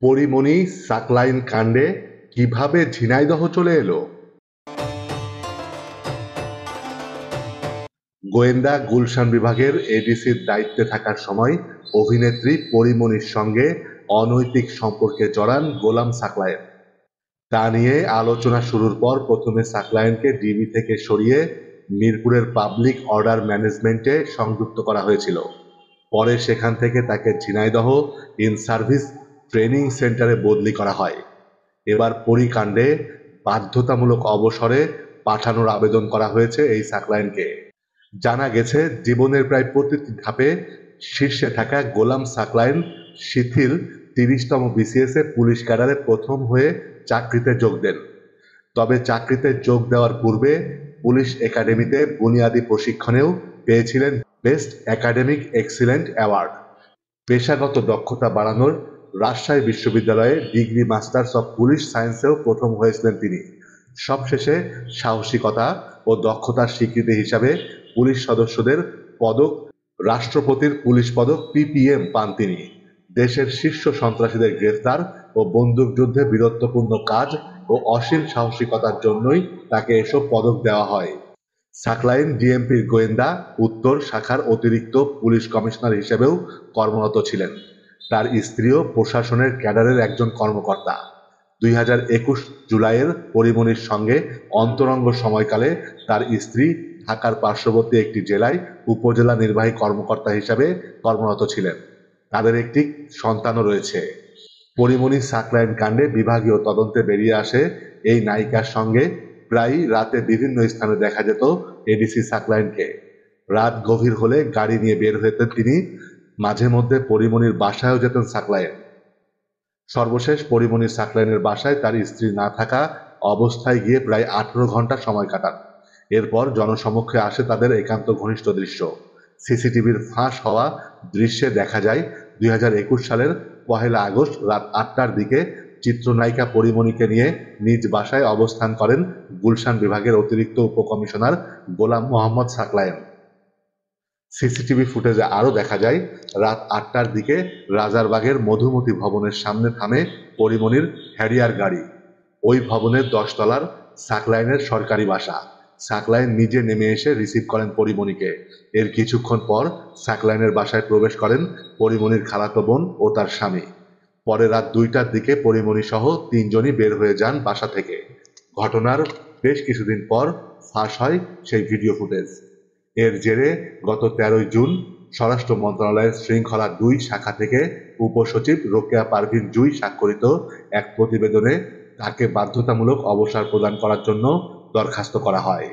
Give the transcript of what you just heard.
পরীমণি সাকলাইন কাণ্ডে কিভাবে ঝিনাইদহ চলে এলো? গোয়েন্দা গুলশান বিভাগের এডিসির দায়িত্বে থাকার সময় অভিনেত্রী পরীমণির সঙ্গে অনৈতিক সম্পর্কে জড়ান গোলাম সাকলায়েন। তা নিয়ে আলোচনা শুরুর পর প্রথমে সাকলায়েনকে ডিবি থেকে সরিয়ে মিরপুরের পাবলিক অর্ডার ম্যানেজমেন্টে সংযুক্ত করা হয়েছিল। পরে সেখান থেকে তাকে ঝিনাইদহ ইন সার্ভিস ট্রেনিং সেন্টারে বদলি করা হয়। এবার পরীকাণ্ডে বাধ্যতামূলক অবসরে পাঠানোর আবেদন করা হয়েছে এই সাকলায়েনকে। জানা গেছে, জীবনের প্রায় প্রতিটি ধাপে শীর্ষে থাকা গোলাম সাকলায়েন শিথিল ৩০তম বিসিএস এ পুলিশ ক্যাডারে প্রথম হয়ে চাকরিতে যোগ দেন। তবে চাকরিতে যোগ দেওয়ার পূর্বে পুলিশ একাডেমিতে বুনিয়াদী প্রশিক্ষণেও পেয়েছিলেন বেস্ট একাডেমিক এক্সিলেন্ট অ্যাওয়ার্ড। পেশাগত দক্ষতা বাড়ানোর রাজশাহী বিশ্ববিদ্যালয়ে ডিগ্রি মাস্টার্স অব পুলিশ সায়েন্সেও প্রথম হয়েছিলেন তিনি। সবশেষে সাহসিকতা ও দক্ষতার স্বীকৃতি হিসাবে পুলিশ সদস্যদের পদক, রাষ্ট্রপতির পুলিশ পদক পিপিএম পান তিনি। দেশের শীর্ষ সন্ত্রাসীদের গ্রেফতার ও বন্দুকযুদ্ধে বীরত্বপূর্ণ কাজ ও অসীম সাহসিকতার জন্যই তাকে এসব পদক দেওয়া হয়। সাকলায়েন ডিএমপির গোয়েন্দা উত্তর শাখার অতিরিক্ত পুলিশ কমিশনার হিসেবেও কর্মরত ছিলেন। তার স্ত্রীও প্রশাসনের ক্যাডারের একজন কর্মকর্তা। ২০২১ জুলাইয়ের পরীমণির সঙ্গে অন্তরঙ্গ সময়কালে তার স্ত্রী ঢাকার পার্শ্ববর্তী একটি জেলায় উপজেলা নির্বাহী কর্মকর্তা হিসাবে কর্মরত ছিলেন। তাদের একটি সন্তানও রয়েছে। পরীমণি সাকলায়েন কাণ্ডে বিভাগীয় তদন্তে বেরিয়ে আসে, এই নায়িকার সঙ্গে প্রায়ই রাতে বিভিন্ন স্থানে দেখা যেত এডিসি সাকলায়েনকে। রাত গভীর হলে গাড়ি নিয়ে বের হতেন তিনি। মাঝে মধ্যে পরীমণির বাসায়ও যেতেন সাকলায়েন। সর্বশেষ পরীমণি সাকলায়েনের বাসায় তার স্ত্রী না থাকা অবস্থায় গিয়ে প্রায় ১৮ ঘন্টা সময় কাটান। এরপর জনসমক্ষে আসে তাদের একান্ত ঘনিষ্ঠ দৃশ্য। সিসিটিভির ফাঁস হওয়া দৃশ্যে দেখা যায় ২০২১ সালের ১ আগস্ট রাত ৮টার দিকে চিত্রনায়িকা পরীমণিকে নিয়ে নিজ বাসায় অবস্থান করেন গুলশান বিভাগের অতিরিক্ত উপকমিশনার গোলাম মোহাম্মদ সাকলায়েন। সিসিটিভি ফুটেজে আরও দেখা যায়, রাত ৮টার দিকে রাজারবাগের মধুমতি ভবনের সামনে থামে পরীমণির হ্যারিয়ার গাড়ি। ওই ভবনের ১০ তলার সাকলায়েনের সরকারি বাসা। সাকলায়েন নিজে নেমে এসে রিসিভ করেন পরীমণিকে। এর কিছুক্ষণ পর সাকলায়েনের বাসায় প্রবেশ করেন পরীমণির খালাতো বোন ও তার স্বামী। পরে রাত ২টার দিকে পরীমণি সহ ৩ জনই বের হয়ে যান বাসা থেকে। ঘটনার বেশ কিছুদিন পর ফাঁস হয় সেই ভিডিও ফুটেজ। এর জেরে গত ১৩ জুন স্বরাষ্ট্র মন্ত্রণালয়ের শৃঙ্খলা ২ শাখা থেকে উপসচিব রোকেয়া পারভীন জুঁই স্বাক্ষরিত এক প্রতিবেদনে তাকে বাধ্যতামূলক অবসর প্রদান করার জন্য দরখাস্ত করা হয়।